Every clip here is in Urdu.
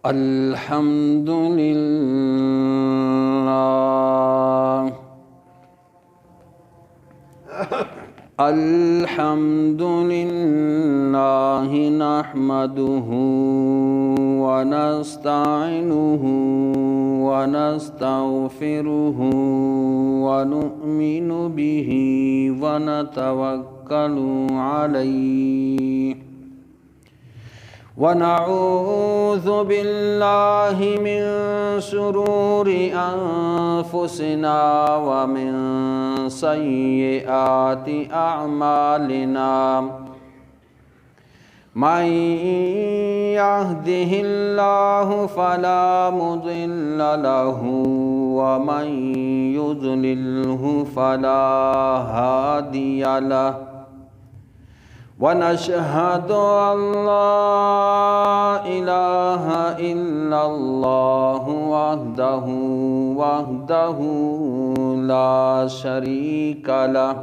الحمد لله الحمد لله نحمده ونستعينه ونستغفره ونؤمن به ونتوكل عليه ونعوذ بالله من شرور أنفسنا ومن سيئات أعمالنا من يهده الله فلا مضل له ومن يضلله فلا هادي له ونشهد أن لا إله إلا الله وحده لا شريك له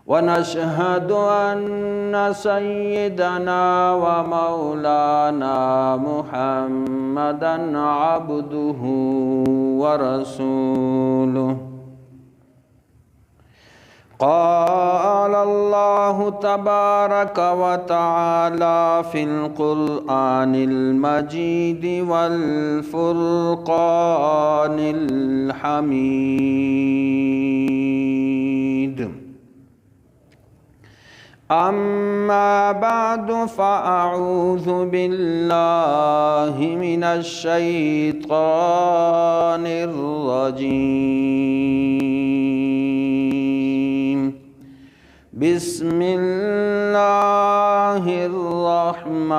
ونشهد أن سيدنا ومولانا محمدا عبده ورسوله قال الله تبارك وتعالى في القرآن المجيد والفرقان الحميد أما بعد فأعوذ بالله من الشيطان الرجيم بسم الله الرحمن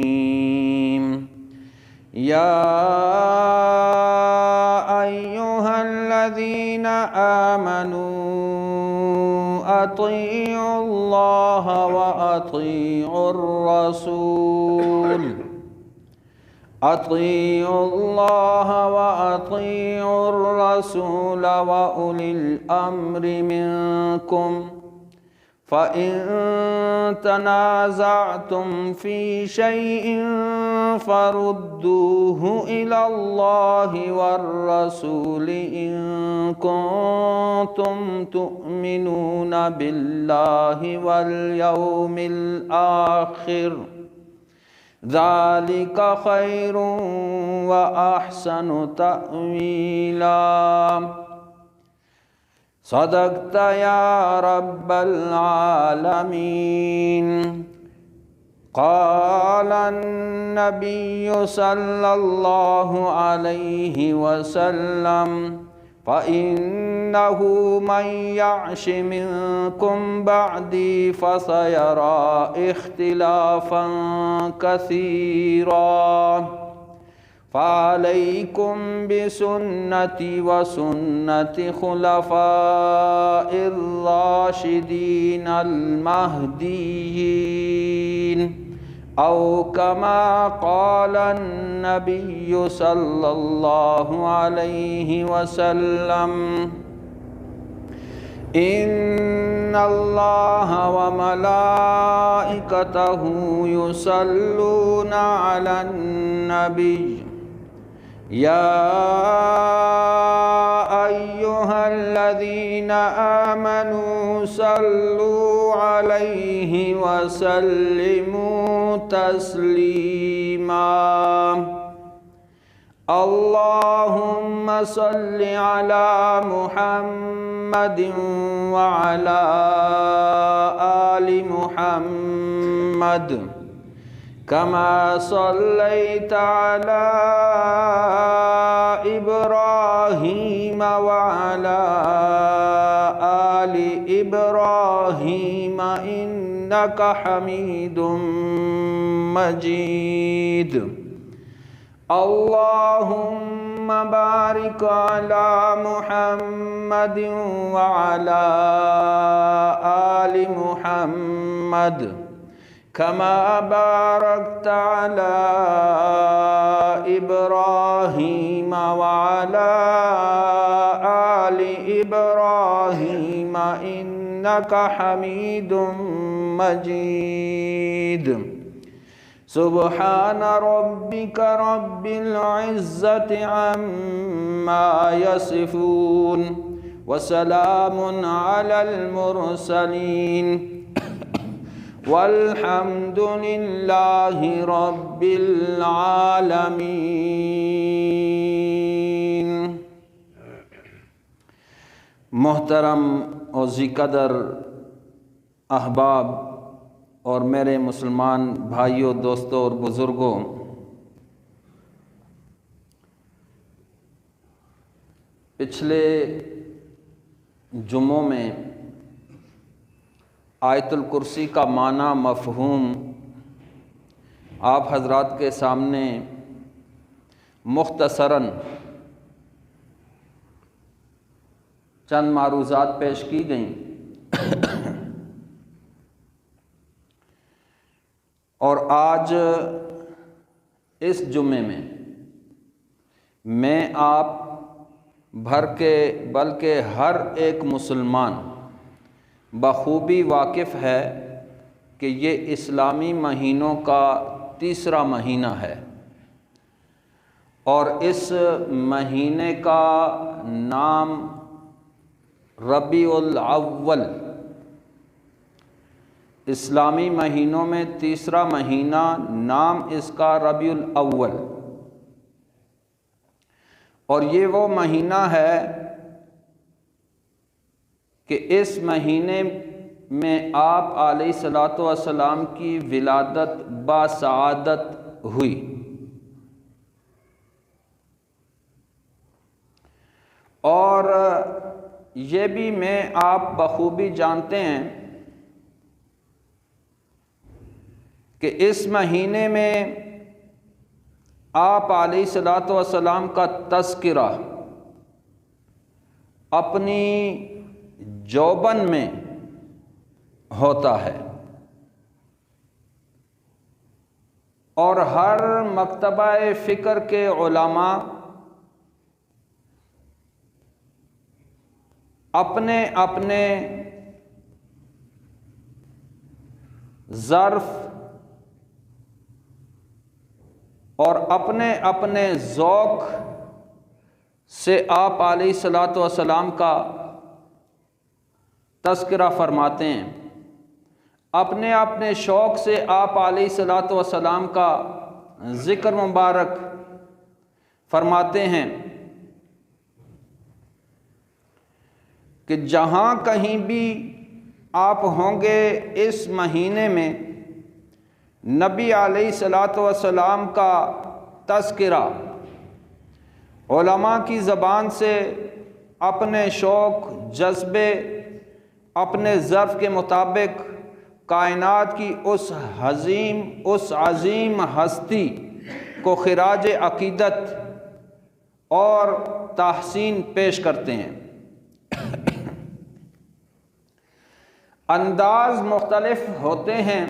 الرحيم يا أيها الذين آمنوا أطيعوا الله وأطيعوا الرسول أطيعوا الله وأطيعوا الرسول وأولي الأمر منكم فإن تنازعتم في شيء فردوه إلى الله والرسول إن كنتم تؤمنون بالله واليوم الآخر ذلك خير وأحسن تأويلا صدقت يا رب العالمين قال النبي صلى الله عليه وسلم فإنه من يعش منكم بعدي فسيرى اختلافا كثيرا فعليكم بسنتي وسنة خلفاء الراشدين المهديين أو كما قال النبي صلى الله عليه وسلم إن الله وملائكته يصلون على النبي يا أيها الذين آمنوا صلوا عليه وسلموا تسليما اللهم صل على محمد وعلى آل محمد كما صليت على إبراهيم وعلى آل إبراهيم إنك حميد مجيد اللهم بارك على محمد وعلى آل محمد كما باركت على إبراهيم وعلى آل إبراهيم إنك حميد مجيد سبحان ربك رب العزة عما يصفون وسلام على المرسلين والحمد لله رب العالمين۔ محترم اور ذی قدر احباب اور میرے مسلمان بھائیوں، دوستوں اور بزرگوں، پچھلے جمعوں میں آیت الکرسی کا معنی مفہوم آپ حضرات کے سامنے مختصراً چند معروضات پیش کی گئیں، اور آج اس جمعے میں میں آپ بھر کے بلکہ ہر ایک مسلمان بخوبی واقف ہے کہ یہ اسلامی مہینوں کا تیسرا مہینہ ہے، اور اس مہینے کا نام ربیع الاول، اسلامی مہینوں میں تیسرا مہینہ، نام اس کا ربیع الاول، اور یہ وہ مہینہ ہے کہ اس مہینے میں آپ علیہ الصلاۃ والسلام کی ولادت باسعادت ہوئی، اور یہ بھی میں آپ بخوبی جانتے ہیں کہ اس مہینے میں آپ علیہ الصلاۃ والسلام کا تذکرہ اپنی جوبن میں ہوتا ہے، اور ہر مکتبہ فکر کے علماء اپنے اپنے ظرف اور اپنے اپنے ذوق سے آپ علیہ الصلاۃ والسلام کا تذکرہ فرماتے ہیں، اپنے اپنے شوق سے آپ علیہ الصلاۃ والسلام کا ذکر مبارک فرماتے ہیں کہ جہاں کہیں بھی آپ ہوں گے اس مہینے میں نبی علیہ الصلاۃ والسلام کا تذکرہ علماء کی زبان سے اپنے شوق، جذبے، اپنے ظرف کے مطابق کائنات کی اس عظیم ہستی کو خراج عقیدت اور تحسین پیش کرتے ہیں۔ انداز مختلف ہوتے ہیں،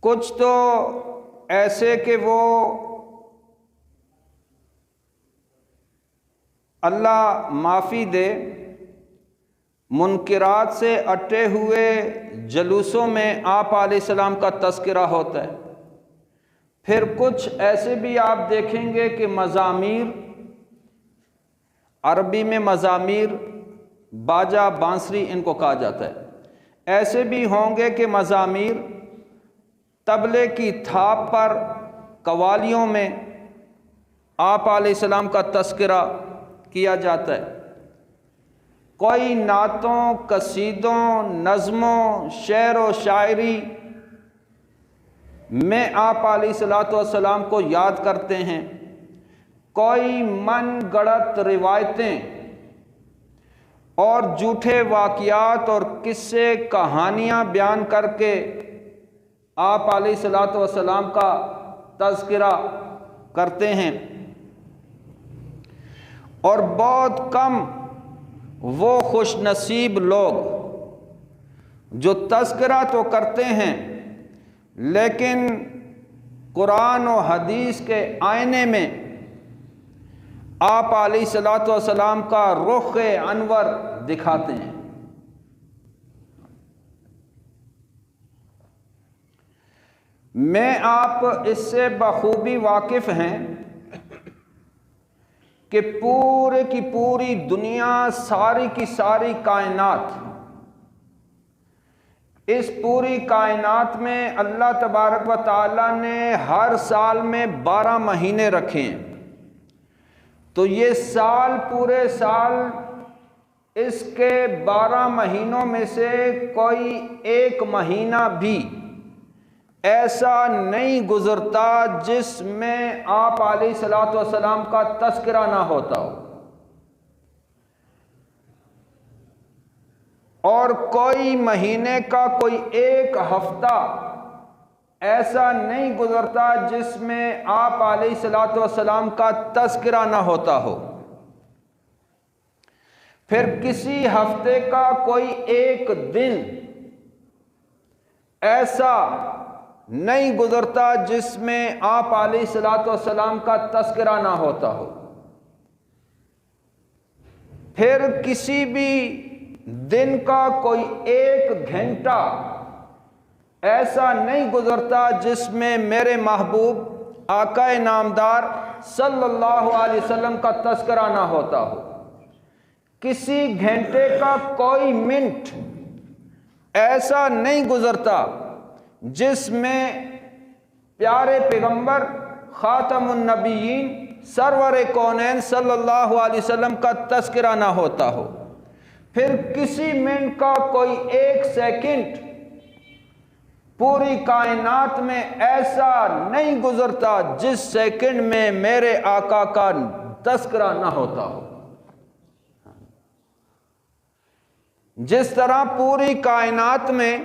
کچھ تو ایسے کہ وہ اللہ معافی دے منکرات سے اٹے ہوئے جلوسوں میں آپ علیہ السلام کا تذکرہ ہوتا ہے، پھر کچھ ایسے بھی آپ دیکھیں گے کہ مزامیر، عربی میں مزامیر باجا بانسری ان کو کہا جاتا ہے، ایسے بھی ہوں گے کہ مزامیر طبلے کی تھاپ پر قوالیوں میں آپ علیہ السلام کا تذکرہ کیا جاتا ہے، کوئی نعتوں، قصیدوں، نظموں، شعر و شاعری میں آپ علیہ الصلاۃ والسلام کو یاد کرتے ہیں، کوئی من گڑت روایتیں اور جھوٹے واقعات اور قصے کہانیاں بیان کر کے آپ علیہ الصلاۃ والسلام کا تذکرہ کرتے ہیں، اور بہت کم وہ خوش نصیب لوگ جو تذکرہ تو کرتے ہیں لیکن قرآن و حدیث کے آئینے میں آپ علیہ الصلاۃ والسلام کا رخ انور دکھاتے ہیں۔ میں آپ اس سے بخوبی واقف ہیں کہ پورے کی پوری دنیا، ساری کی ساری کائنات، اس پوری کائنات میں اللہ تبارک و تعالیٰ نے ہر سال میں 12 مہینے رکھے ہیں، تو یہ سال، پورے سال، اس کے 12 مہینوں میں سے کوئی ایک مہینہ بھی ایسا نہیں گزرتا جس میں آپ علیہ الصلوۃ والسلام کا تذکرہ نہ ہوتا ہو، اور کوئی مہینے کا کوئی ایک ہفتہ ایسا نہیں گزرتا جس میں آپ علیہ الصلوۃ والسلام کا تذکرہ نہ ہوتا ہو۔ پھر کسی ہفتے کا کوئی ایک دن ایسا نہیں گزرتا جس میں آپ علیہ الصلوۃ والسلام کا تذکرہ نہ ہوتا ہو۔ پھر کسی بھی دن کا کوئی ایک گھنٹہ ایسا نہیں گزرتا جس میں میرے محبوب آقا نامدار صلی اللہ علیہ وسلم کا تذکرہ نہ ہوتا ہو۔ کسی گھنٹے کا کوئی منٹ ایسا نہیں گزرتا جس میں پیارے پیغمبر خاتم النبیین سرور کونین صلی اللہ علیہ وسلم کا تذکرہ نہ ہوتا ہو۔ پھر کسی منٹ کا کوئی ایک سیکنڈ پوری کائنات میں ایسا نہیں گزرتا جس سیکنڈ میں میرے آقا کا تذکرہ نہ ہوتا ہو۔ جس طرح پوری کائنات میں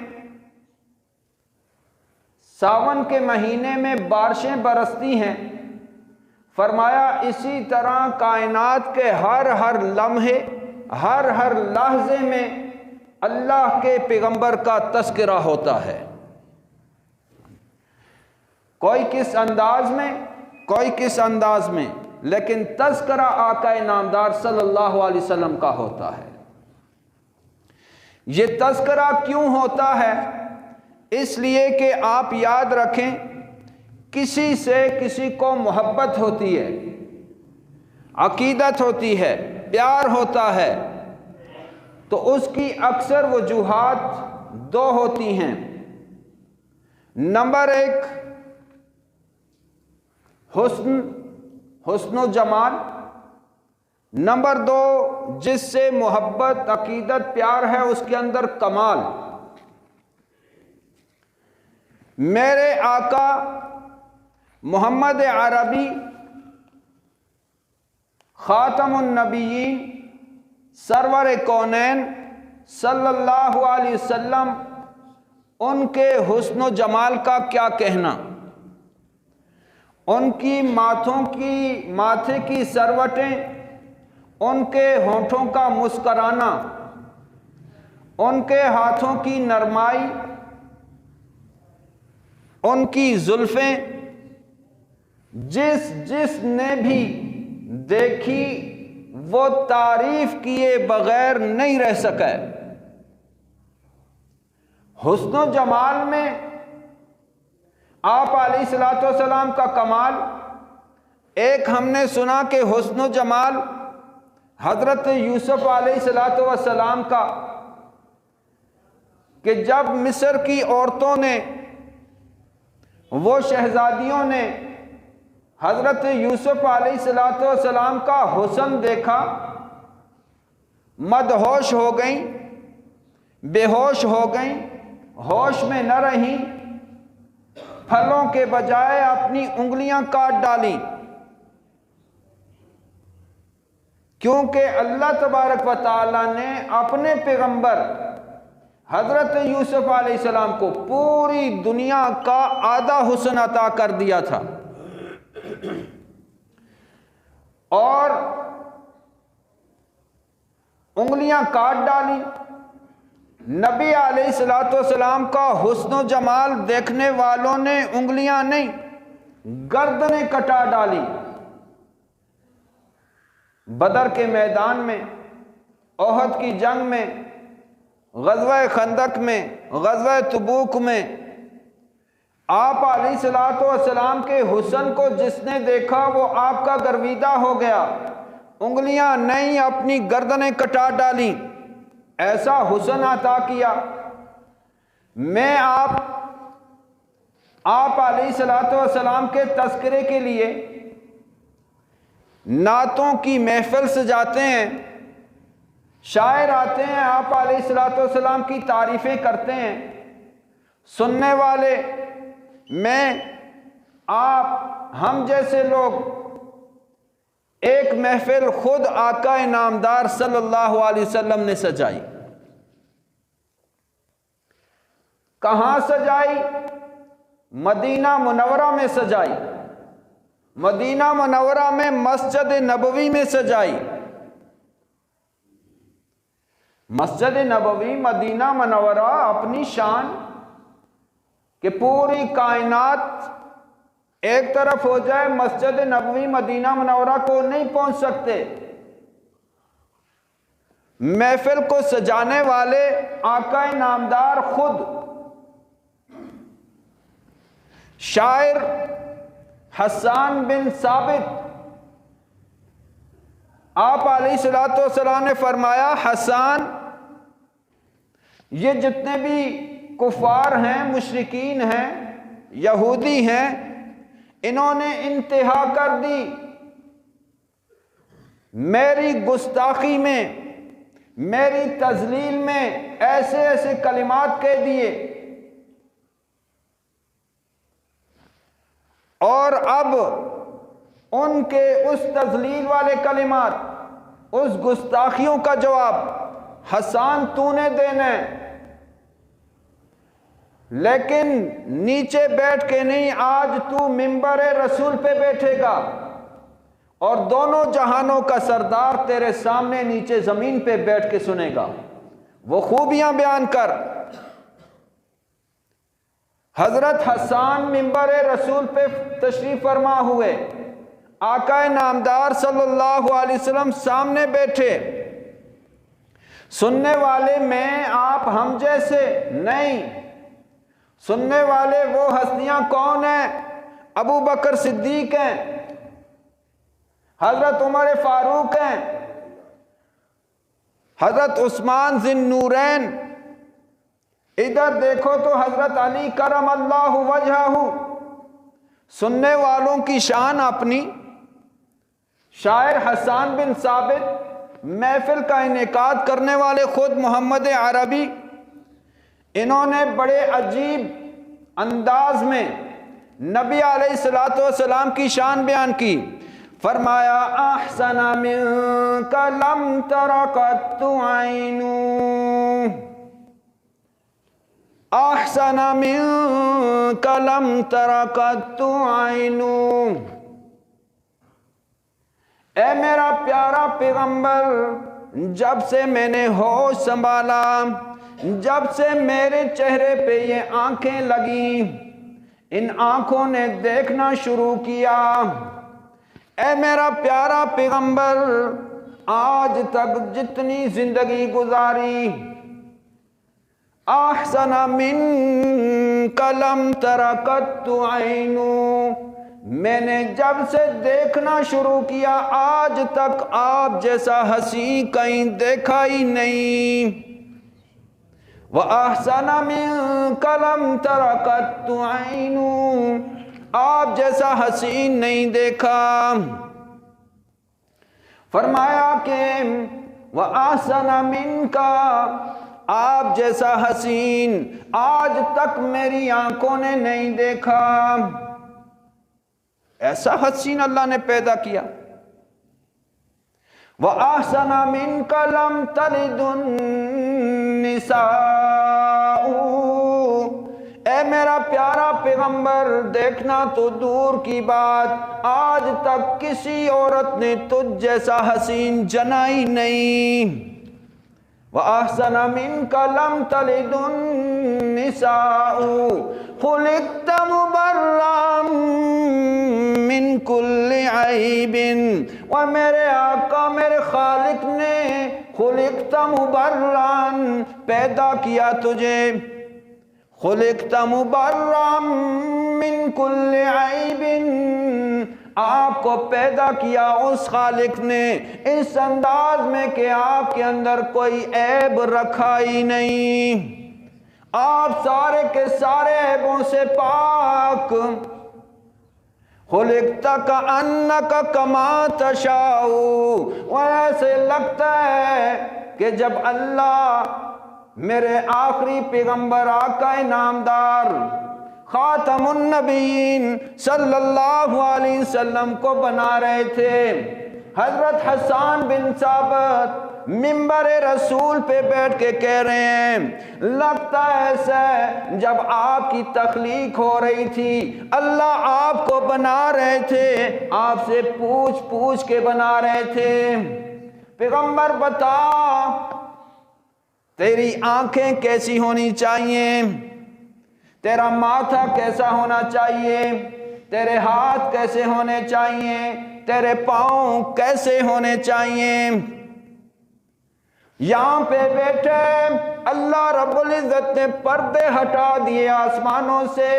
ساون کے مہینے میں بارشیں برستی ہیں، فرمایا اسی طرح کائنات کے ہر لمحے، ہر لحظے میں اللہ کے پیغمبر کا تذکرہ ہوتا ہے، کوئی کس انداز میں، کوئی کس انداز میں، لیکن تذکرہ آقا نامدار صلی اللہ علیہ وسلم کا ہوتا ہے۔ یہ تذکرہ کیوں ہوتا ہے؟ اس لیے کہ آپ یاد رکھیں، کسی سے کسی کو محبت ہوتی ہے، عقیدت ہوتی ہے، پیار ہوتا ہے، تو اس کی اکثر وجوہات دو ہوتی ہیں۔ نمبر ایک، حسن و جمال۔ نمبر دو، جس سے محبت، عقیدت، پیار ہے، اس کے اندر کمال۔ میرے آقا محمد عربی خاتم النبیین سرور کونین صلی اللہ علیہ وسلم، ان کے حسن و جمال کا کیا کہنا؟ ان کی ماتھے کی سروٹیں، ان کے ہونٹوں کا مسکرانا، ان کے ہاتھوں کی نرمائی، ان کی زلفیں، جس نے بھی دیکھی وہ تعریف کیے بغیر نہیں رہ سکے۔ حسن و جمال میں آپ علیہ الصلوۃ والسلام کا کمال، ایک ہم نے سنا کہ حسن و جمال حضرت یوسف علیہ الصلوۃ والسلام کا، کہ جب مصر کی عورتوں نے، وہ شہزادیوں نے حضرت یوسف علیہ الصلوۃ والسلام کا حسن دیکھا، مدہوش ہو گئیں، بے ہوش ہو گئیں، ہوش میں نہ رہیں، پھلوں کے بجائے اپنی انگلیاں کاٹ ڈالیں، کیونکہ اللہ تبارک و تعالی نے اپنے پیغمبر حضرت یوسف علیہ السلام کو پوری دنیا کا آدھا حسن عطا کر دیا تھا، اور انگلیاں کاٹ ڈالی۔ نبی علیہ الصلوۃ والسلام کا حسن و جمال دیکھنے والوں نے انگلیاں نہیں، گردنیں کٹا ڈالی۔ بدر کے میدان میں، احد کی جنگ میں، غزوہ خندق میں، غزوہ تبوک میں آپ علیہ الصلوۃ والسلام کے حسن کو جس نے دیکھا وہ آپ کا گرویدہ ہو گیا، انگلیاں نہیں اپنی گردنیں کٹا ڈالیں، ایسا حسن عطا کیا۔ میں آپ علیہ الصلوۃ والسلام کے تذکرے کے لیے نعتوں کی محفل سجاتے ہیں، شاعر آتے ہیں، آپ علیہ الصلوۃ والسلام کی تعریفیں کرتے ہیں، سننے والے میں آپ ہم جیسے لوگ ایک محفل خود آقا نامدار صلی اللہ علیہ وسلم نے سجائی۔ کہاں سجائی؟ مدینہ منورہ میں سجائی، مدینہ منورہ میں مسجد نبوی میں سجائی۔ مسجد نبوی مدینہ منورہ اپنی شان کہ پوری کائنات ایک طرف ہو جائے، مسجد نبوی مدینہ منورہ کو نہیں پہنچ سکتے۔ محفل کو سجانے والے آقا نامدار خود، شاعر حسان بن ثابت، آپ علیہ الصلوۃ والسلام نے فرمایا حسان، یہ جتنے بھی کفار ہیں، مشرکین ہیں، یہودی ہیں، انہوں نے انتہا کر دی میری گستاخی میں، میری تذلیل میں، ایسے ایسے کلمات کہہ دیے، اور اب ان کے اس تذلیل والے کلمات، اس گستاخیوں کا جواب حسان تو نے دینا ہے، لیکن نیچے بیٹھ کے نہیں، آج تو منبر رسول پہ بیٹھے گا اور دونوں جہانوں کا سردار تیرے سامنے نیچے زمین پہ بیٹھ کے سنے گا، وہ خوبیاں بیان کر۔ حضرت حسان منبر رسول پہ تشریف فرما ہوئے، آقا نامدار صلی اللہ علیہ وسلم سامنے بیٹھے، سننے والے میں آپ ہم جیسے نہیں، سننے والے وہ ہستیاں کون ہیں؟ ابو بکر صدیق ہیں، حضرت عمر فاروق ہیں، حضرت عثمان ذی النورین، ادھر دیکھو تو حضرت علی کرم اللہ وجہہ۔ سننے والوں کی شان اپنی۔ شاعر حسان بن ثابت، محفل کا انعقاد کرنے والے خود محمد عربی، انہوں نے بڑے عجیب انداز میں نبی علیہ الصلوۃ والسلام کی شان بیان کی۔ فرمایا احسن منک لم تر قط عین، احسن منک لم تر قط عین، اے میرا پیارا پیغمبر، جب سے میں نے ہوش سنبھالا، جب سے میرے چہرے پہ یہ آنکھیں لگیں، ان آنکھوں نے دیکھنا شروع کیا، اے میرا پیارا پیغمبر، آج تک جتنی زندگی گزاری، احسن منک لم تر قط عین، میں نے جب سے دیکھنا شروع کیا آج تک آپ جیسا ہنسی کہیں دیکھا ہی نہیں۔ وَأَحْسَنَ مِنْكَ لَمْ تَرَ قَطُّ عَيْنٌ، آپ جیسا حسین نہیں دیکھا۔ فرمایا کہ وَأَحْسَنَ مِنْكَ، آپ جیسا حسین آج تک میری آنکھوں نے نہیں دیکھا۔ ایسا حسین اللہ نے پیدا کیا۔ وَأَحْسَنَ مِنْكَ لَمْ تَلِدُ النِّسَاءُ، اے میرا پیارا پیغمبر، دیکھنا تو دور کی بات، آج تک کسی عورت نے تجھ جیسا حسین جنا ہی نہیں۔ وَأَحْسَنَ مِنْكَ لَمْ تَلِدُ النِّسَاءُ، خُلِقْتَ مُبَرًّا مِنْ كُلِّ عَيْبٍ، و میرے آقا میرے خالق نے خُلِقْتَ مُبَرًّا پیدا کیا تجھے، خُلِقْتَ مُبَرًّا من کل عیب، آپ کو پیدا کیا اس خالق نے اس انداز میں کہ آپ کے اندر کوئی عیب رکھا ہی نہیں، آپ سارے کے سارے عیبوں سے پاک۔ خلقت کأنک کما تشاء، ویسے لگتا ہے کہ جب اللہ میرے آخری پیغمبر آقا نامدار خاتم النبیین صلی اللہ علیہ وسلم کو بنا رہے تھے، حضرت حسان بن ثابت منبر رسول پہ بیٹھ کے کہہ رہے ہیں لگتا ایسا ہے جب آپ کی تخلیق ہو رہی تھی اللہ آپ کو بنا رہے تھے، آپ سے پوچھ پوچھ کے بنا رہے تھے۔ پیغمبر بتا تیری آنکھیں کیسی ہونی چاہیے، تیرا ماتھا کیسا ہونا چاہیے، تیرے ہاتھ کیسے ہونے چاہیے، تیرے پاؤں کیسے ہونے چاہیے۔ یہاں پہ بیٹھے اللہ رب العزت نے پردے ہٹا دیے آسمانوں سے،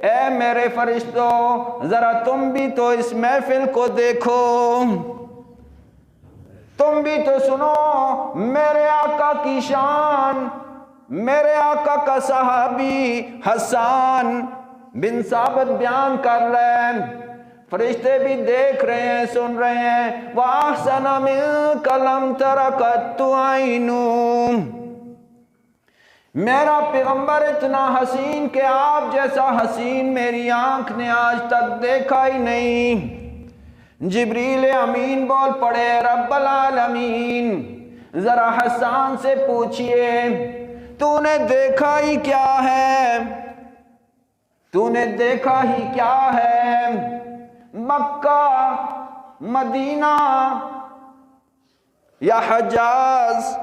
اے میرے فرشتوں ذرا تم بھی تو اس محفل کو دیکھو، تم بھی تو سنو میرے آقا کی شان۔ میرے آقا کا صحابی حسان بن ثابت بیان کر رہے ہیں، فرشتے بھی دیکھ رہے ہیں سن رہے ہیں، وَأَحْسَنَ مِنْكَ لَمْ تَرَ قَطُّ عَيْنٌ، میرا پیغمبر اتنا حسین کہ آپ جیسا حسین میری آنکھ نے آج تک دیکھا ہی نہیں۔ جبریل امین بول پڑے رب العالمین ذرا حسان سے پوچھئے تو نے دیکھا ہی کیا ہے، تو نے دیکھا ہی کیا ہے؟ مکہ، مدینہ یا حجاز،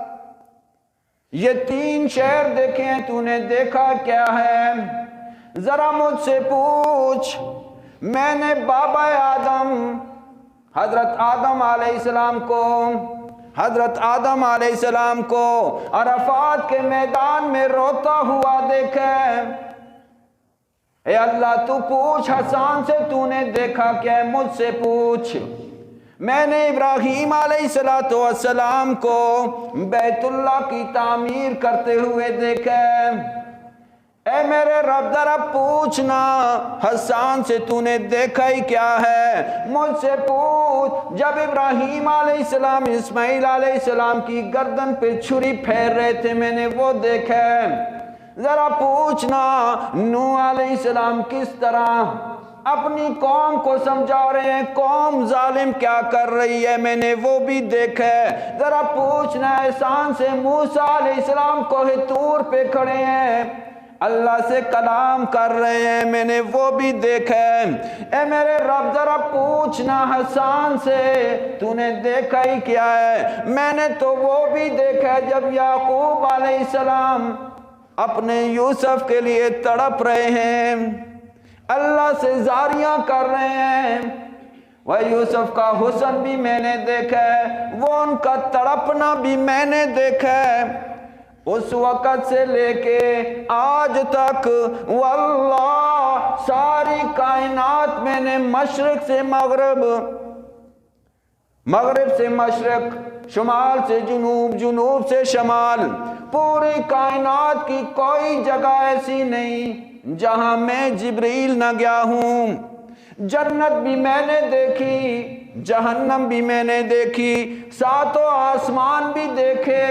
یہ تین شہر دیکھیں، تو نے دیکھا کیا ہے؟ ذرا مجھ سے پوچھ، میں نے بابا آدم حضرت آدم علیہ السلام کو عرفات کے میدان میں روتا ہوا دیکھا ہے۔ اے اللہ تو پوچھ حسان سے تو نے دیکھا کیا ہے، مجھ سے پوچھ۔ میں نے ابراہیم علیہ السلام کو بیت اللہ کی تعمیر کرتے ہوئے دیکھا ہے۔ اے میرے رب ذرا پوچھنا حسان سے تو نے دیکھا ہی کیا ہے، مجھ سے پوچھ جب ابراہیم علیہ السلام اسماعیل علیہ السلام کی گردن پہ چھری پھیر رہے تھے میں نے وہ دیکھا ہے۔ ذرا پوچھنا نوح علیہ السلام کس طرح اپنی قوم کو سمجھا رہے ہیں، قوم ظالم کیا کر رہی ہے میں نے وہ بھی دیکھا ہے۔ ذرا پوچھنا احسان سے موسیٰ علیہ السلام کوہ طور پہ کھڑے ہیں اللہ سے کلام کر رہے ہیں میں نے وہ بھی دیکھا ہے۔ اے میرے رب ذرا پوچھنا حسان سے تو نے دیکھا ہی کیا ہے، میں نے تو وہ بھی دیکھا ہے جب یعقوب علیہ السلام اپنے یوسف کے لیے تڑپ رہے ہیں، اللہ سے زاریاں کر رہے ہیں، وہ یوسف کا حسن بھی میں نے دیکھا ہے، وہ ان کا تڑپنا بھی میں نے دیکھا ہے۔ اس وقت سے لے کے آج تک واللہ ساری کائنات میں نے مشرق سے مغرب، مغرب سے مشرق، شمال سے جنوب، جنوب سے شمال، پوری کائنات کی کوئی جگہ ایسی نہیں جہاں میں جبریل نہ گیا ہوں۔ جنت بھی میں نے دیکھی، جہنم بھی میں نے دیکھی، ساتوں آسمان بھی دیکھے،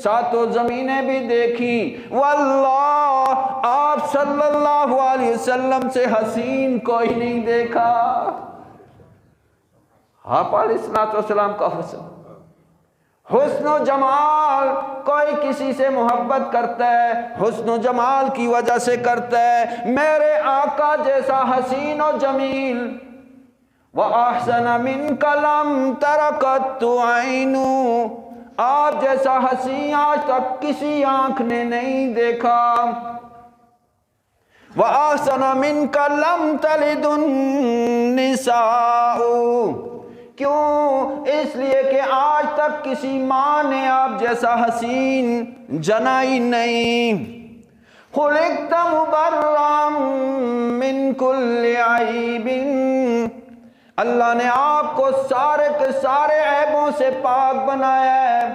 ساتوں زمینیں بھی دیکھی، واللہ آپ صلی اللہ علیہ وسلم سے حسین کوئی نہیں دیکھا۔ آپ علیہ السلام کا حسن و جمال، کوئی کسی سے محبت کرتا ہے حسن و جمال کی وجہ سے کرتا ہے، میرے آقا جیسا حسین و جمیل وَأَحْسَنَ مِنْكَ لَمْ تَرَ قَطُّ عَيْنٌ، آپ جیسا حسین آج تک کسی آنکھ نے نہیں دیکھا۔ وَأَحْسَنَ مِنْكَ لَمْ تَلِدُ النِّسَاءُ، کیوں؟ اس لیے کہ آج تک کسی ماں نے آپ جیسا حسین جنا ہی نہیں۔ خلقت مبرأ من کل عیب، اللہ نے آپ کو سارے کے سارے عیبوں سے پاک بنایا ہے۔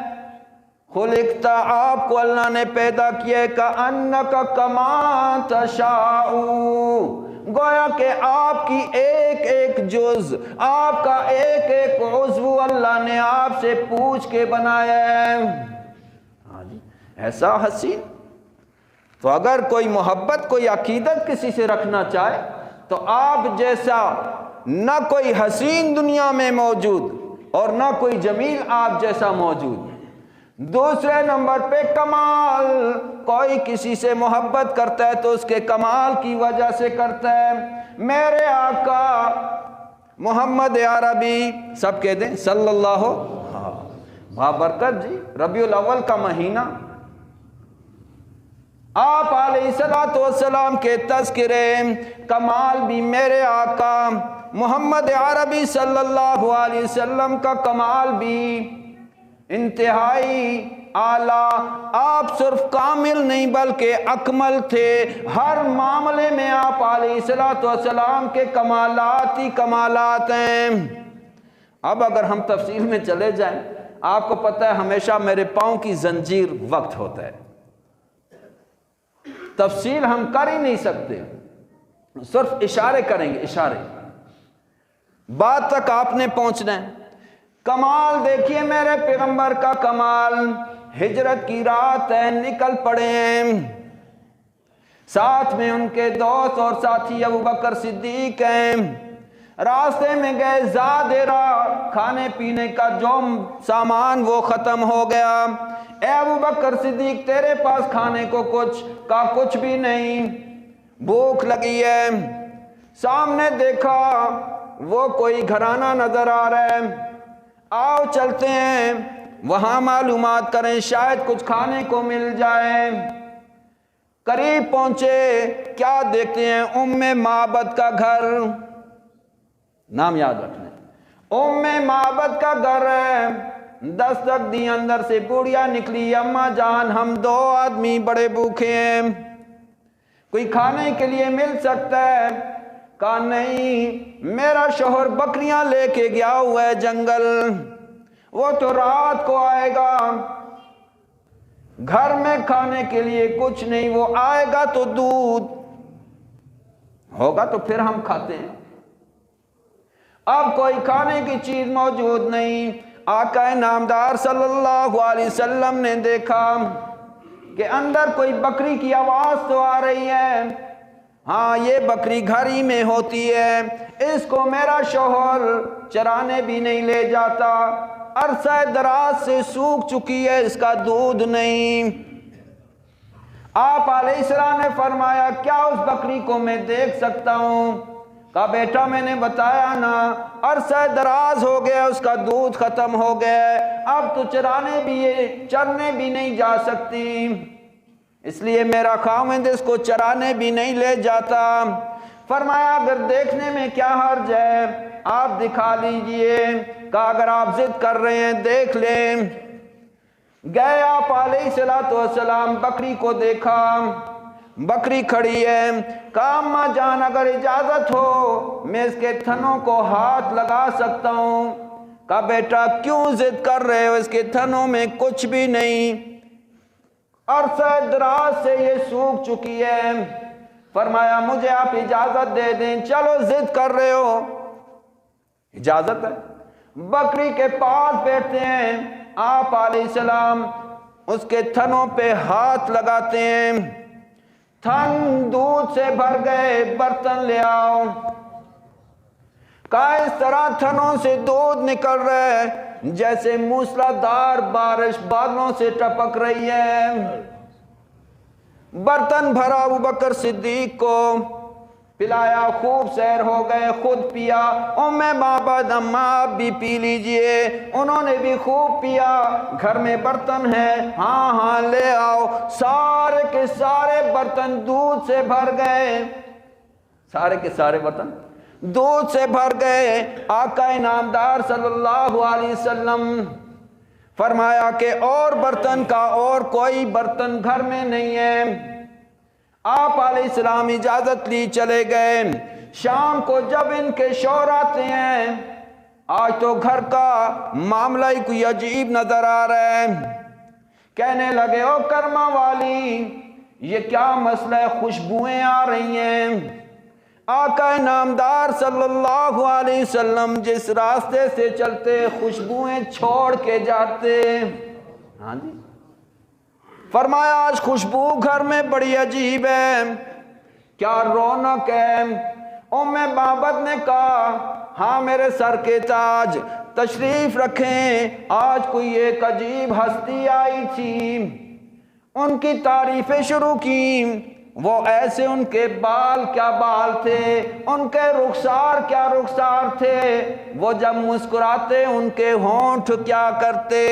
خلقت، آپ کو اللہ نے پیدا کیا ہے، کأنک کما تشاء، گویا کہ آپ کی ایک ایک جز، آپ کا ایک ایک عضو اللہ نے آپ سے پوچھ کے بنایا ہے۔ ہاں جی، ایسا حسین۔ تو اگر کوئی محبت، کوئی عقیدت کسی سے رکھنا چاہے تو آپ جیسا نہ کوئی حسین دنیا میں موجود اور نہ کوئی جمیل آپ جیسا موجود۔ دوسرے نمبر پہ کمال، کوئی کسی سے محبت کرتا ہے تو اس کے کمال کی وجہ سے کرتا ہے۔ میرے آقا محمد عربی، سب کہہ دیں صلی اللہ، بابرکت جی، ربیع الاول کا مہینہ، آپ علیہ الصلوۃ والسلام کے تذکرے، کمال بھی میرے آقا محمد عربی صلی اللہ علیہ وسلم کا کمال بھی انتہائی اعلیٰ۔ آپ صرف کامل نہیں بلکہ اکمل تھے، ہر معاملے میں آپ علیہ الصلوۃ والسلام کے کمالات ہی کمالات ہیں۔ اب اگر ہم تفصیل میں چلے جائیں، آپ کو پتہ ہے ہمیشہ میرے پاؤں کی زنجیر وقت ہوتا ہے، تفصیل ہم کر ہی نہیں سکتے، صرف اشارے کریں گے، اشارے، بات تک آپ نے پہنچنا ہے۔ کمال دیکھیے میرے پیغمبر کا کمال، ہجرت کی رات ہے، نکل پڑے ہیں، ساتھ میں ان کے دوست اور ساتھی ابوبکر صدیق ہیں، راستے میں گئے، زادرا، کھانے پینے کا جو سامان وہ ختم ہو گیا۔ اے ابوبکر صدیق تیرے پاس کھانے کو کچھ بھی نہیں، بھوک لگی ہے۔ سامنے دیکھا وہ کوئی گھرانہ نظر آ رہا ہے، آؤ چلتے ہیں وہاں معلومات کریں، شاید کچھ کھانے کو مل جائے۔ قریب پہنچے، کیا دیکھتے ہیں؟ ام معبد کا گھر، نام یاد رکھنا، ام معبد کا گھر ہے۔ دستک دی، اندر سے بوڑھیا نکلی، اماں جان ہم دو آدمی بڑے بھوکے ہیں، کوئی کھانے کے لیے مل سکتا ہے؟ کہا نہیں، میرا شوہر بکریاں لے کے گیا ہوا ہے جنگل، وہ تو رات کو آئے گا، گھر میں کھانے کے لیے کچھ نہیں، وہ آئے گا تو دودھ ہوگا تو پھر ہم کھاتے ہیں۔ اب کوئی کھانے کی چیز موجود نہیں۔ آقا نامدار صلی اللہ علیہ وسلم نے دیکھا کہ اندر کوئی بکری کی آواز تو آ رہی ہے، ہاں یہ بکری گھر ہی میں ہوتی ہے، اس کو میرا شوہر چرانے بھی نہیں لے جاتا، عرصہ دراز سے سوکھ چکی ہے، اس کا دودھ نہیں۔ آپ علیہ السلام نے فرمایا کیا اس بکری کو میں دیکھ سکتا ہوں؟ کہا بیٹا میں نے بتایا نا، عرصہ دراز ہو گیا، اس کا دودھ ختم ہو گیا، اب تو چرنے بھی نہیں جا سکتی، اس لیے میرا خاوند اس کو چرانے بھی نہیں لے جاتا۔ فرمایا اگر دیکھنے میں کیا حرج ہے، آپ دکھا لیجئے۔ کہا اگر آپ ضد کر رہے ہیں دیکھ لیں۔ گئے آپ علیہ السلام، بکری کو دیکھا، بکری کھڑی ہے۔ کہا اماں جان اگر اجازت ہو میں اس کے تھنوں کو ہاتھ لگا سکتا ہوں؟ کہا بیٹا کیوں ضد کر رہے ہو، اس کے تھنوں میں کچھ بھی نہیں، عرصہ دراز سے یہ سوکھ چکی ہے۔ فرمایا مجھے آپ اجازت دے دیں، چلو ضد کر رہے ہو، اجازت ہے۔ بکری کے پاس بیٹھتے ہیں، آپ علیہ السلام اس کے تھنوں پہ ہاتھ لگاتے ہیں، تھن دودھ سے بھر گئے، برتن لے آؤ۔ کہا اس طرح تھنوں سے دودھ نکل رہا ہے جیسے موسلادھار بارش بادلوں سے ٹپک رہی ہے۔ برتن بھرا ابوبکر صدیق کو پلایا، خوب سیر ہو گئے، خود پیا، ام معبد اماں آپ بھی پی لیجئے، انہوں نے بھی خوب پیا۔ گھر میں برتن ہیں، ہاں ہاں لے آؤ، سارے کے سارے برتن دودھ سے بھر گئے، سارے کے سارے برتن دودھ سے بھر گئے۔ آقا نامدار صلی اللہ علیہ وسلم فرمایا کہ اور برتن کا اور کوئی برتن گھر میں نہیں ہے۔ آپ علیہ السلام اجازت لی چلے گئے۔ شام کو جب ان کے شوہر آتے ہیں، آج تو گھر کا معاملہ ہی کوئی عجیب نظر آ رہا ہے، کہنے لگے او کرما والی، یہ کیا مسئلہ ہے، خوشبوئیں آ رہی ہیں۔ آقا نامدار صلی اللہ علیہ وسلم جس راستے سے چلتے خوشبوئیں چھوڑ کے جاتے۔ ہاں جی، فرمایا آج خوشبو گھر میں بڑی عجیب ہے، کیا رونق ہے۔ ام بابت نے کہا ہاں میرے سر کے تاج، تشریف رکھیں، آج کوئی ایک عجیب ہستی آئی تھی۔ ان کی تعریفیں شروع کی، وہ ایسے، ان کے بال کیا بال تھے، ان کے رخسار کیا رخسار تھے، وہ جب مسکراتے ان کے ہونٹ کیا کرتے،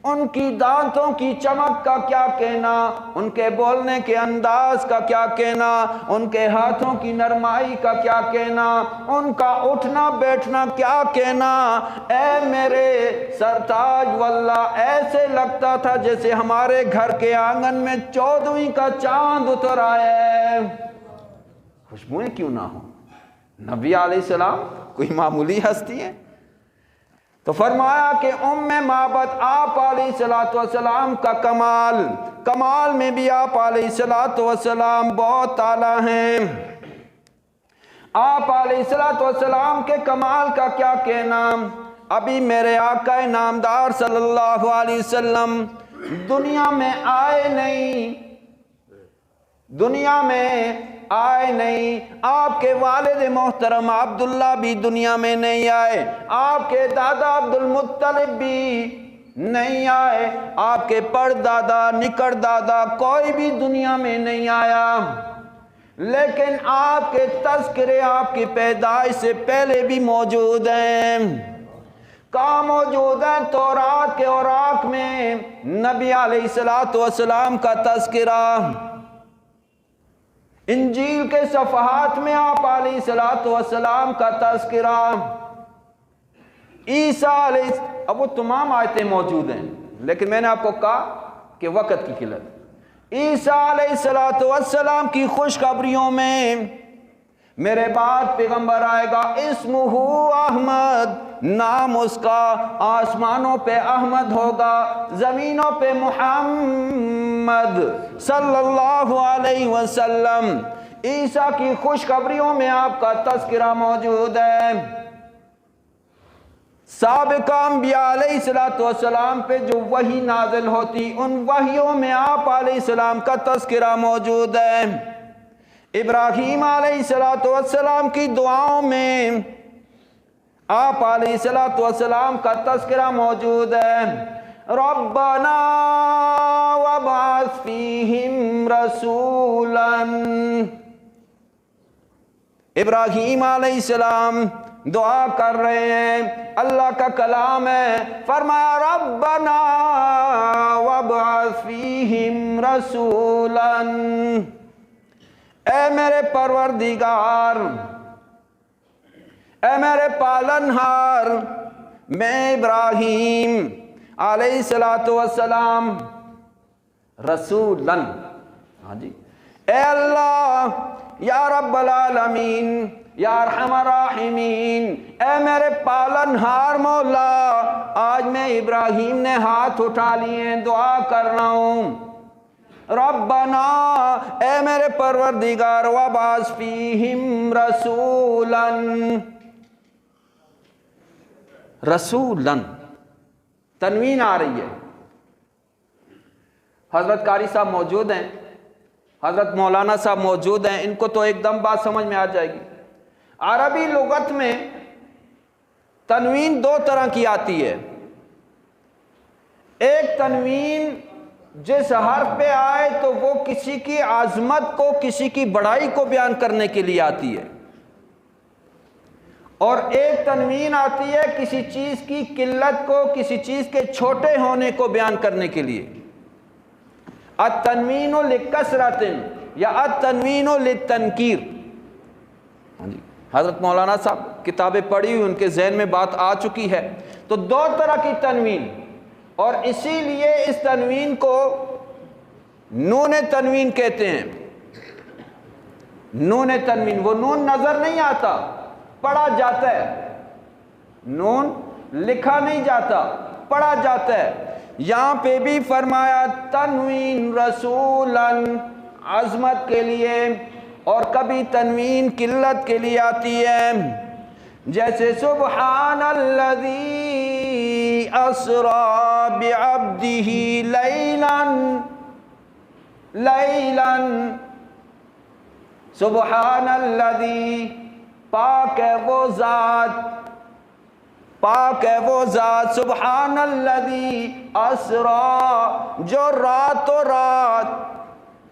ان کی دانتوں کی چمک کا کیا کہنا، ان کے بولنے کے انداز کا کیا کہنا، ان کے ہاتھوں کی نرمائی کا کیا کہنا، ان کا اٹھنا بیٹھنا کیا کہنا۔ اے میرے سرتاج، واللہ ایسے لگتا تھا جیسے ہمارے گھر کے آنگن میں 14ویں کا چاند اتر آئے۔ خوشبوئیں کیوں نہ ہوں، نبی علیہ السلام کوئی معمولی ہستی ہے؟ تو فرمایا کہ ام معبد آپ علیہ السلام کا کمال میں بھی آپ علیہ السلام بہت اعلیٰ ہیں۔ آپ علیہ السلام کے کمال کا کیا کہنا، ابھی میرے آقا نامدار صلی اللہ علیہ وسلم دنیا میں آئے نہیں، آپ کے والد محترم عبداللہ بھی دنیا میں نہیں آئے، آپ کے دادا عبد المطلب بھی نہیں آئے، آپ کے پردادا نکڑ دادا کوئی بھی دنیا میں نہیں آیا، لیکن آپ کے تذکرے آپ کی پیدائش سے پہلے بھی موجود ہیں۔ کہاں موجود ہیں؟ تورات کے اوراق میں نبی علیہ السلام کا تذکرہ، انجیل کے صفحات میں آپ علیہ السلام کا تذکرہ، عیسیٰ علیہ، اب وہ تمام آیتیں موجود ہیں، لیکن میں نے آپ کو کہا کہ وقت کی قلت۔ عیسیٰ علیہ السلام کی خوشخبریوں میں میرے بعد پیغمبر آئے گا، اسمہ احمد، نام اس کا، آسمانوں پہ احمد ہوگا، زمینوں پہ محمد صلی اللہ علیہ وسلم۔ عیسیٰ کی خوشخبریوں میں آپ کا تذکرہ موجود ہے۔ سابقہ انبیاء علیہ السلام پہ جو وحی نازل ہوتی، ان وحیوں میں آپ علیہ السلام کا تذکرہ موجود ہے۔ ابراہیم علیہ السلام کی دعاؤں میں آپ علیہ السلام کا تذکرہ موجود ہے۔ ربنا وابعث فیہم رسولا، ابراہیم علیہ السلام دعا کر رہے ہیں، اللہ کا کلام ہے، فرمایا ربنا وابعث فیہم رسولا، اے میرے پروردگار، اے میرے پالنہار، میں ابراہیم علیہ السلام رسولاً، ہاں جی، اے اللہ یا رب العالمین یا ارحم الراحمین، اے میرے پالنہار مولا، آج میں ابراہیم نے ہاتھ اٹھا لیے، دعا کر رہا ہوں، ربنا، اے میرے پروردگار، وابعث فیہم رسولاً، رسولاً تنوین آ رہی ہے۔ حضرت قاری صاحب موجود ہیں، حضرت مولانا صاحب موجود ہیں، ان کو تو ایک دم بات سمجھ میں آ جائے گی۔ عربی لغت میں تنوین دو طرح کی آتی ہے، ایک تنوین جس حرف پہ آئے تو وہ کسی کی عظمت کو، کسی کی بڑائی کو بیان کرنے کے لیے آتی ہے، اور ایک تنوین آتی ہے کسی چیز کی قلت کو، کسی چیز کے چھوٹے ہونے کو بیان کرنے کے لیے۔ التنوین لکثرۃ یا التنوین للتنکیر۔ حضرت مولانا صاحب کتابیں پڑھی ہوئی، ان کے ذہن میں بات آ چکی ہے۔ تو دو طرح کی تنوین، اور اسی لیے اس تنوین کو نون تنوین کہتے ہیں۔ نون تنوین، وہ نون نظر نہیں آتا، پڑھا جاتا ہے، نون لکھا نہیں جاتا، پڑھا جاتا ہے۔ یہاں پہ بھی فرمایا تنوین رسولن عظمت کے لیے، اور کبھی تنوین قلت کے لیے آتی ہے، جیسے سبحان الذی اسریٰ بعبدہ لیلاً، سبحان الذی، پاک ہے وہ ذات، پاک ہے وہ ذات، سبحان الذی اسریٰ، جو راتوں رات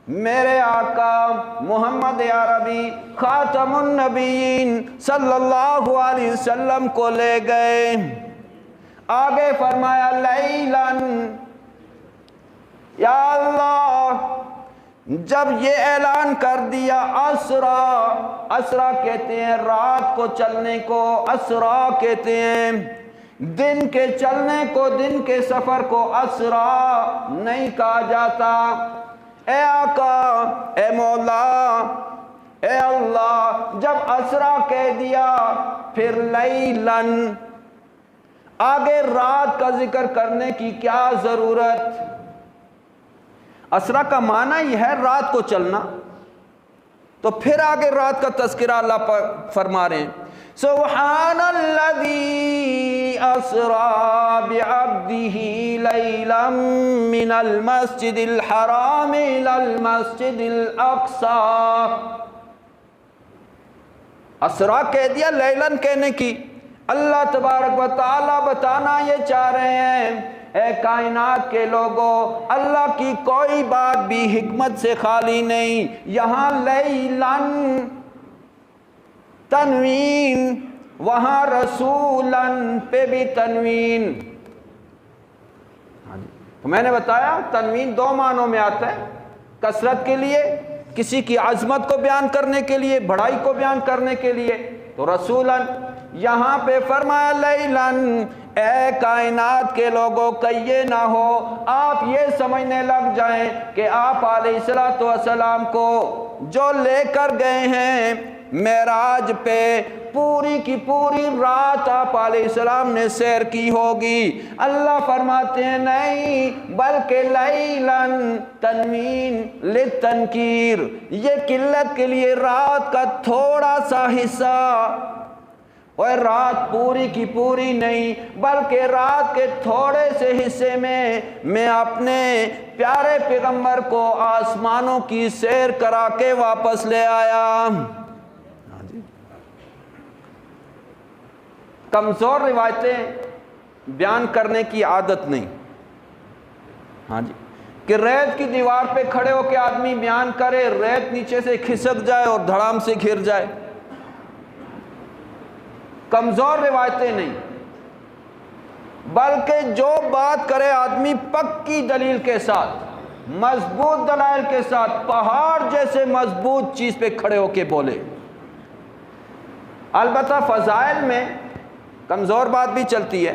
میرے آقا محمد عربی خاتم النبیین صلی اللہ علیہ وسلم کو لے گئے۔ آگے فرمایا لیلاً، یا اللہ جب یہ اعلان کر دیا اسرا کہتے ہیں رات کو چلنے کو، اسرا کہتے ہیں دن کے چلنے کو، دن کے سفر کو اسرا نہیں کہا جاتا۔ اے آقا، اے مولا، اے اللہ، جب اسرا کہہ دیا پھر لیلاً، آگے رات کا ذکر کرنے کی کیا ضرورت؟ اسرا کا معنی یہ ہے رات کو چلنا، تو پھر آگے رات کا تذکرہ اللہ فرما رہے ہیں، سبحان الذی اسریٰ بعبدہ لیلا من المسجد الحرام الی المسجد الاقصی۔ اسرا کہہ دیا، لیلاً کہنے کی اللہ تبارک و تعالی بتانا یہ چاہ رہے ہیں، اے کائنات کے لوگوں، اللہ کی کوئی بات بھی حکمت سے خالی نہیں۔ یہاں لیلاً تنوین، وہاں رسولاً پہ بھی تنوین۔ تو میں نے بتایا تنوین دو معنوں میں آتا ہے، کثرت کے لیے، کسی کی عظمت کو بیان کرنے کے لیے، بڑائی کو بیان کرنے کے لیے، تو رسولاً۔ یہاں پہ فرمایا لیلاً، اے کائنات کے لوگوں کہیے نہ ہو آپ یہ سمجھنے لگ جائیں کہ آپ علیہ السلام کو جو لے کر گئے ہیں معراج پہ، پوری کی پوری رات آپ علیہ السلام نے سیر کی ہوگی۔ اللہ فرماتے ہیں نہیں، بلکہ لیلاً تنوین للتنکیر، یہ قلت کے لیے رات کا تھوڑا سا حصہ، اور رات پوری کی پوری نہیں بلکہ رات کے تھوڑے سے حصے میں اپنے پیارے پیغمبر کو آسمانوں کی سیر کرا کے واپس لے آیا۔ کمزور روایتیں بیان کرنے کی عادت نہیں، ہاں جی، کہ ریت کی دیوار پہ کھڑے ہو کے آدمی بیان کرے، ریت نیچے سے کھسک جائے اور دھڑام سے گر جائے، کمزور روایتیں نہیں، بلکہ جو بات کرے آدمی پکی دلیل کے ساتھ، مضبوط دلائل کے ساتھ، پہاڑ جیسے مضبوط چیز پہ کھڑے ہو کے بولے۔ البتہ فضائل میں کمزور بات بھی چلتی ہے۔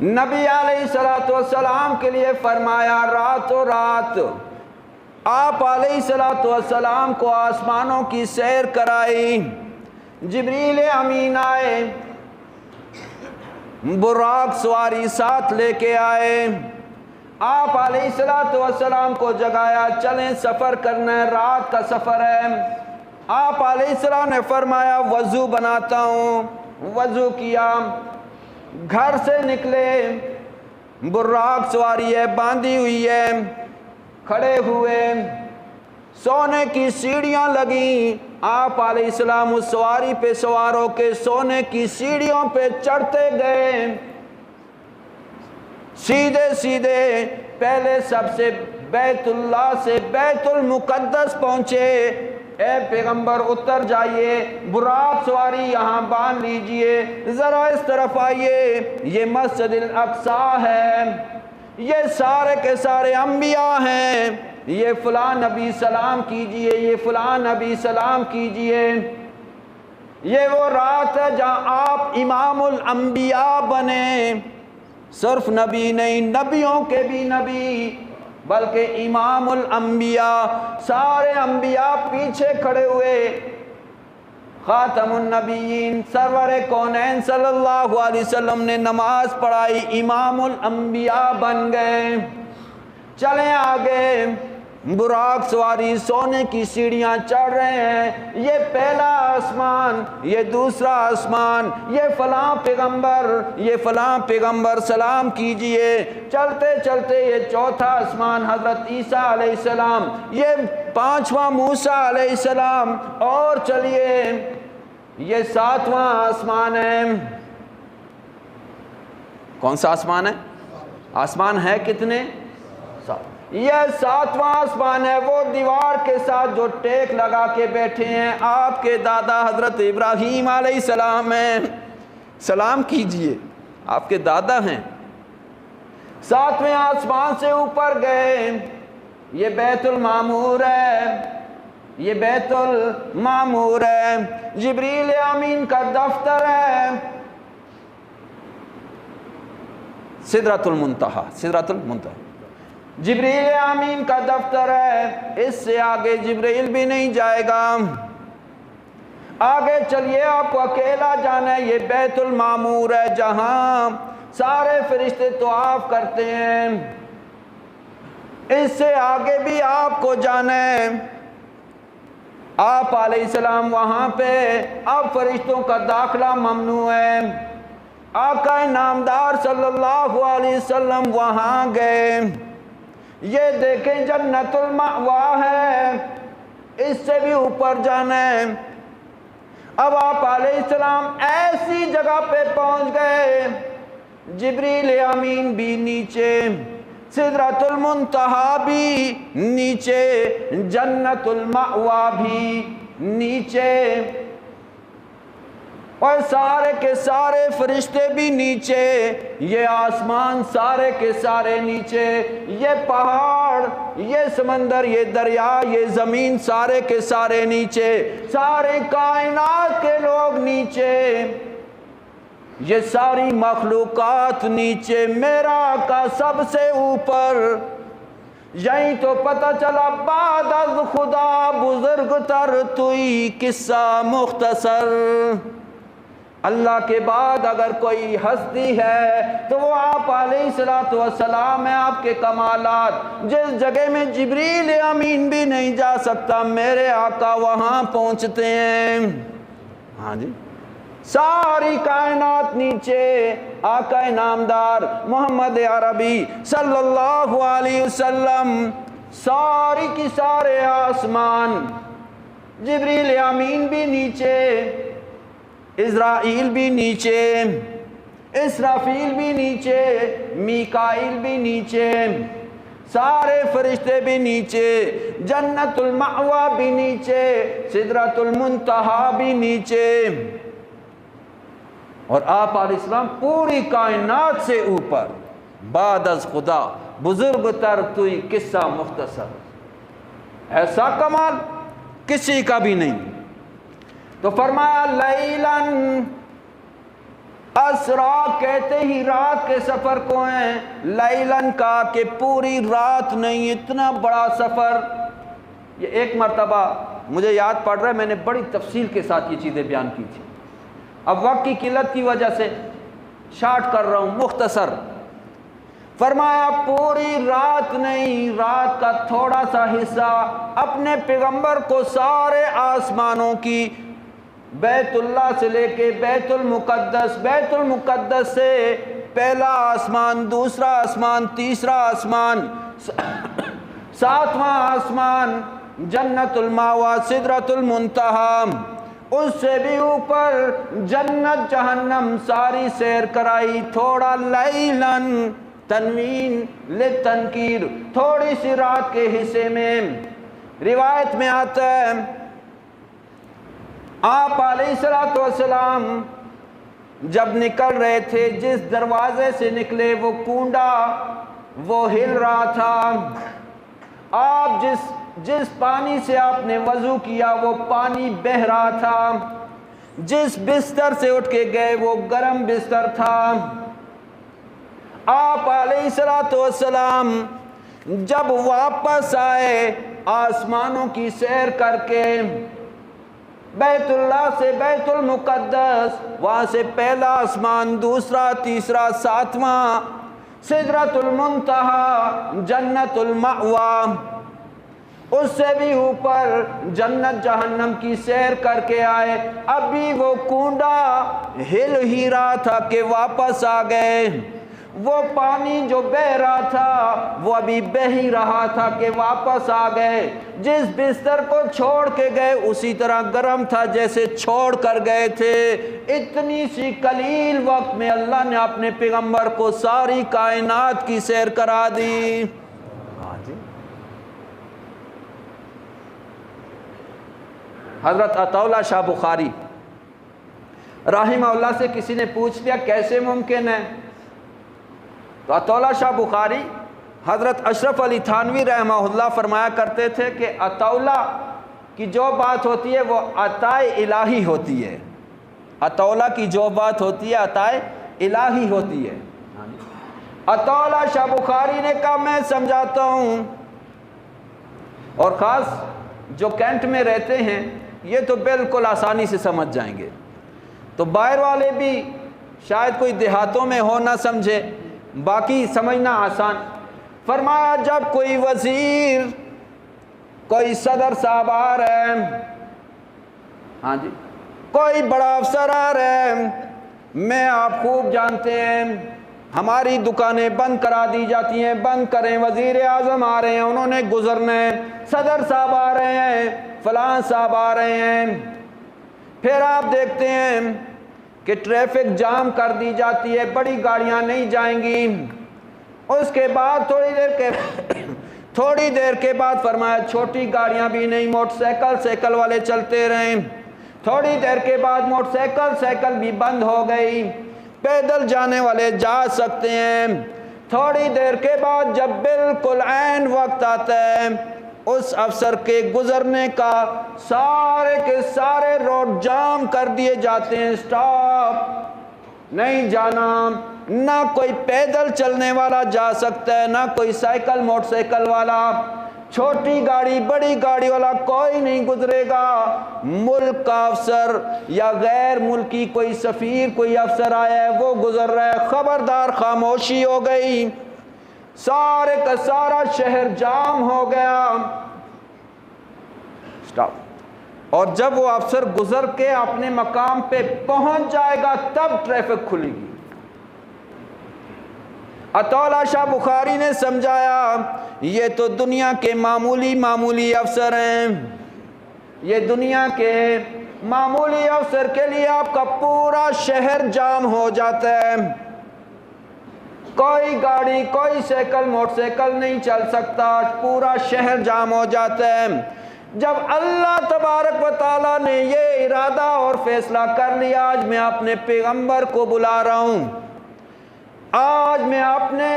نبی علیہ السلام کے لیے فرمایا راتوں رات آپ علیہ السلام کو آسمانوں کی سیر کرائی، جبریل امین آئے، براق سواری ساتھ لے کے آئے، آپ علیہ السلام کو جگایا، چلیں سفر کرنا ہے، رات کا سفر ہے۔ آپ علیہ السلام نے فرمایا وضو بناتا ہوں، وضو کیا، گھر سے نکلے، براق سواری ہے، باندھی ہوئی ہے، کھڑے ہوئے، سونے کی سیڑھیاں لگیں، آپ علیہ السلام اس سواری پہ سوار ہو کے سونے کی سیڑھیوں پہ چڑھتے گئے، سیدھے سیدھے پہلے سب سے بیت اللہ سے بیت المقدس پہنچے۔ اے پیغمبر اتر جائیے، براق سواری یہاں باندھ لیجئے، ذرا اس طرف آئیے، یہ مسجد الاقصی ہے، یہ سارے کے سارے انبیاء ہیں، یہ فلاں نبی سلام کیجئے، یہ فلاں نبی سلام کیجئے، یہ وہ رات ہے جہاں آپ امام الانبیاء بنے، صرف نبی نہیں، نبیوں کے بھی نبی، بلکہ امام الانبیاء، سارے انبیاء پیچھے کھڑے ہوئے، خاتم النبیین سرور کونین صلی اللہ علیہ وسلم نے نماز پڑھائی، امام الانبیاء بن گئے۔ چلیں آگے، براق سواری سونے کی سیڑھیاں چڑھ رہے ہیں، یہ پہلا آسمان، یہ دوسرا آسمان، یہ فلاں پیغمبر، یہ فلاں پیغمبر سلام کیجئے، چلتے چلتے یہ چوتھا آسمان حضرت عیسیٰ علیہ السلام، یہ پانچواں موسیٰ علیہ السلام، اور چلیے یہ ساتواں آسمان ہے۔ کون سا آسمان ہے؟ آسمان ہے کتنے؟ یہ ساتواں آسمان ہے، وہ دیوار کے ساتھ جو ٹیک لگا کے بیٹھے ہیں آپ کے دادا حضرت ابراہیم علیہ السلام ہیں، سلام کیجئے، آپ کے دادا ہیں۔ ساتویں آسمان سے اوپر گئے، یہ بیت المعمور ہے، یہ بیت المعمور ہے، جبریل امین کا دفتر ہے، سدرۃ المنتہا، سدرۃ المنتہا جبریل امین کا دفتر ہے، اس سے آگے جبریل بھی نہیں جائے گا۔ آگے چلیے، آپ کو اکیلا جانا ہے، یہ بیت المعمور ہے جہاں سارے فرشتے طواف کرتے ہیں، اس سے آگے بھی آپ کو جانا ہے۔ آپ علیہ السلام وہاں پہ، اب فرشتوں کا داخلہ ممنوع ہے۔ آقا نامدار صلی اللہ علیہ وسلم وہاں گئے، یہ دیکھیں جنت المأوا ہے، اس سے بھی اوپر جانا ہے۔ اب آپ علیہ السلام ایسی جگہ پہ پہنچ گئے، جبریل امین بھی نیچے، سدرۃ المنتہا بھی نیچے، جنت المأوا بھی نیچے، اور سارے کے سارے فرشتے بھی نیچے، یہ آسمان سارے کے سارے نیچے، یہ پہاڑ، یہ سمندر، یہ دریا، یہ زمین سارے کے سارے نیچے، سارے کائنات کے لوگ نیچے، یہ ساری مخلوقات نیچے، میرا آقا سب سے اوپر۔ یہیں تو پتہ چلا بعد از خدا بزرگ تر توئی قصہ مختصر۔ اللہ کے بعد اگر کوئی ہستی ہے تو وہ آپ علیہ السلام ہیں، آپ کے کمالات، جس جگہ میں جبریل امین بھی نہیں جا سکتا میرے آقا وہاں پہنچتے ہیں۔ ہاں جی، ساری کائنات نیچے، آقا نامدار محمد عربی صلی اللہ علیہ وسلم، ساری کی سارے آسمان، جبریل امین بھی نیچے، اسرائیل بھی نیچے، اسرافیل بھی نیچے، میکائیل بھی نیچے، سارے فرشتے بھی نیچے، جنت المأوا بھی نیچے، سدرۃ المنتہا بھی نیچے، اور آپ علیہ السلام پوری کائنات سے اوپر، بعد از خدا بزرگ تر توئی قصہ مختصر۔ ایسا کمال کسی کا بھی نہیں۔ تو فرمایا لیلن، اسرا کہتے ہی رات کے سفر کو ہیں، لیلن کا کہ پوری رات نہیں، اتنا بڑا سفر۔ یہ ایک مرتبہ مجھے یاد پڑ رہا ہے، میں نے بڑی تفصیل کے ساتھ یہ چیزیں بیان کی تھی، اب وقت کی قلت کی وجہ سے شارٹ کر رہا ہوں، مختصر۔ فرمایا پوری رات نہیں، رات کا تھوڑا سا حصہ اپنے پیغمبر کو سارے آسمانوں کی، بیت اللہ سے لے کے بیت المقدس، بیت المقدس سے پہلا آسمان، دوسرا آسمان، تیسرا آسمان، ساتواں آسمان، جنت المأوا، سدرۃ المنتہا، اس سے بھی اوپر جنت جہنم، ساری سیر کرائی۔ تھوڑا لیلن، تنوین للتنکیر، تھوڑی سی رات کے حصے میں۔ روایت میں آتا ہے آپ علیہ السلام جب نکل رہے تھے، جس دروازے سے نکلے وہ کنڈا وہ ہل رہا تھا، آپ جس پانی سے آپ نے وضو کیا وہ پانی بہہ رہا تھا، جس بستر سے اٹھ کے گئے وہ گرم بستر تھا۔ آپ علیہ السلام جب واپس آئے آسمانوں کی سیر کر کے، بیت اللہ سے بیت المقدس، وہاں سے پہلا آسمان، دوسرا، تیسرا، ساتواں، سدرۃ المنتہا، جنت المأوی، اس سے بھی اوپر جنت جہنم کی سیر کر کے آئے، ابھی وہ کنڈا ہل ہی رہا تھا کہ واپس آ گئے، وہ پانی جو بہ رہا تھا وہ ابھی بہ ہی رہا تھا کہ واپس آ گئے، جس بستر کو چھوڑ کے گئے اسی طرح گرم تھا جیسے چھوڑ کر گئے تھے۔ اتنی سی قلیل وقت میں اللہ نے اپنے پیغمبر کو ساری کائنات کی سیر کرا دی۔ حضرت عطا اللہ شاہ بخاری رحمہ اللہ سے کسی نے پوچھ لیا کیسے ممکن ہے؟ تو عطا اللہ شاہ بخاری حضرت اشرف علی تھانوی رحمہ اللہ فرمایا کرتے تھے کہ عطا اللہ کی جو بات ہوتی ہے وہ عطائے الہی ہوتی ہے، عطا اللہ کی جو بات ہوتی ہے عطائے الہی ہوتی ہے۔ عطا اللہ شاہ بخاری نے کہا میں سمجھاتا ہوں، اور خاص جو کینٹ میں رہتے ہیں یہ تو بالکل آسانی سے سمجھ جائیں گے، تو باہر والے بھی شاید کوئی دیہاتوں میں ہو نہ سمجھے، باقی سمجھنا آسان۔ فرمایا جب کوئی وزیر، کوئی صدر صاحب آ رہے ہیں، ہاں جی، کوئی بڑا افسر آ رہے ہیں، میں آپ خوب جانتے ہیں ہماری دکانیں بند کرا دی جاتی ہیں، بند کریں، وزیر اعظم آ رہے ہیں انہوں نے گزرنا ہے، صدر صاحب آ رہے ہیں، فلاں صاحب آ رہے ہیں، پھر آپ دیکھتے ہیں کہ ٹریفک جام کر دی جاتی ہے، بڑی گاڑیاں نہیں جائیں گی، اس کے بعد تھوڑی دیر کے بعد فرمایا چھوٹی گاڑیاں بھی نہیں، موٹر سائیکل والے چلتے رہیں، تھوڑی دیر کے بعد موٹر سائیکل بھی بند ہو گئی، پیدل جانے والے جا سکتے ہیں، تھوڑی دیر کے بعد جب بالکل عین وقت آتا ہے اس افسر کے گزرنے کا، سارے کے سارے روڈ جام کر دیے جاتے ہیں، سٹاپ، نہیں جانا، نہ کوئی پیدل چلنے والا جا سکتا ہے، نہ کوئی سائیکل موٹر سائیکل والا، چھوٹی گاڑی بڑی گاڑی والا کوئی نہیں گزرے گا، ملک کا افسر یا غیر ملکی کوئی سفیر کوئی افسر آیا ہے وہ گزر رہا ہے، خبردار خاموشی ہو گئی، سارے کا سارا شہر جام ہو گیا، سٹاپ، اور جب وہ افسر گزر کے اپنے مقام پہ پہنچ جائے گا تب ٹریفک کھلے گی۔ عطا اللہ شاہ بخاری نے سمجھایا یہ تو دنیا کے معمولی افسر ہیں، یہ دنیا کے معمولی افسر کے لیے آپ کا پورا شہر جام ہو جاتا ہے، کوئی گاڑی کوئی سائیکل موٹر سائیکل نہیں چل سکتا، پورا شہر جام ہو جاتا ہے۔ جب اللہ تبارک و تعالیٰ نے یہ ارادہ اور فیصلہ کر لیا آج میں اپنے پیغمبر کو بلا رہا ہوں، آج میں اپنے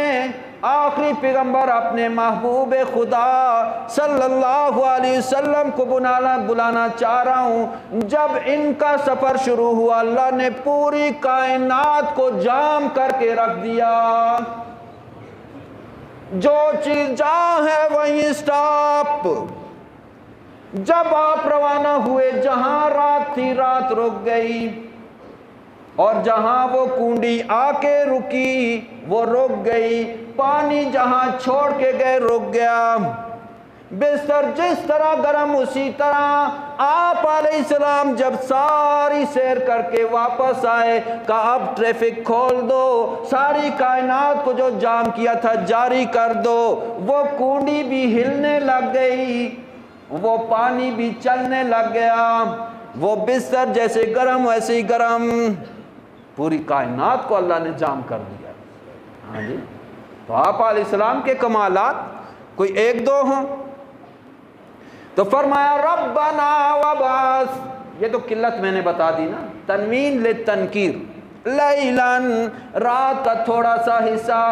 آخری پیغمبر اپنے محبوب خدا صلی اللہ علیہ وسلم کو بلانا چاہ رہا ہوں، جب ان کا سفر شروع ہوا اللہ نے پوری کائنات کو جام کر کے رکھ دیا، جو چیز جہاں ہے وہیں سٹاپ، جب آپ روانہ ہوئے جہاں رات تھی رات رک گئی، اور جہاں وہ کنڈی آ کے رکی وہ رک گئی، پانی جہاں چھوڑ کے گئے رک گیا، بستر جس طرح گرم اسی طرح آپ علیہ السلام جب ساری سیر کر کے واپس آئے کہا اب ٹریفک کھول دو، ساری کائنات کو جو جام کیا تھا جاری کر دو، وہ کنڈی بھی ہلنے لگ گئی، وہ پانی بھی چلنے لگ گیا، وہ بستر جیسے گرم ویسے ہی گرم، پوری کائنات کو اللہ نے جام کر دیا۔ ہاں جی، تو آپ علیہ السلام کے کمالات کوئی ایک دو ہوں؟ تو فرمایا ربنا وبعث، یہ تو قلت میں نے بتا دی نا، تنوین للتنکیر، لیلاً رات کا تھوڑا سا حصہ،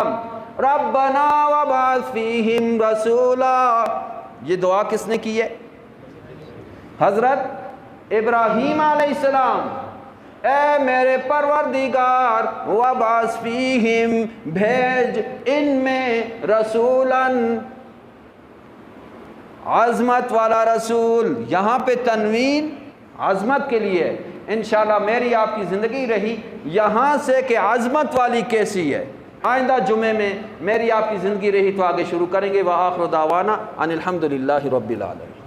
ربنا وبعث فیہم رسولا، یہ دعا کس نے کی ہے؟ حضرت ابراہیم علیہ السلام، اے میرے پروردگار وبعث فیہم، بھیج ان میں رسولاً عظمت والا رسول، یہاں پہ تنوین عظمت کے لیے ہے۔ انشاءاللہ میری آپ کی زندگی رہی یہاں سے کہ عظمت والی کیسی ہے، آئندہ جمعے میں میری آپ کی زندگی رہی تو آگے شروع کریں گے۔ وآخر دعوانا ان الحمدللہ رب العالمین۔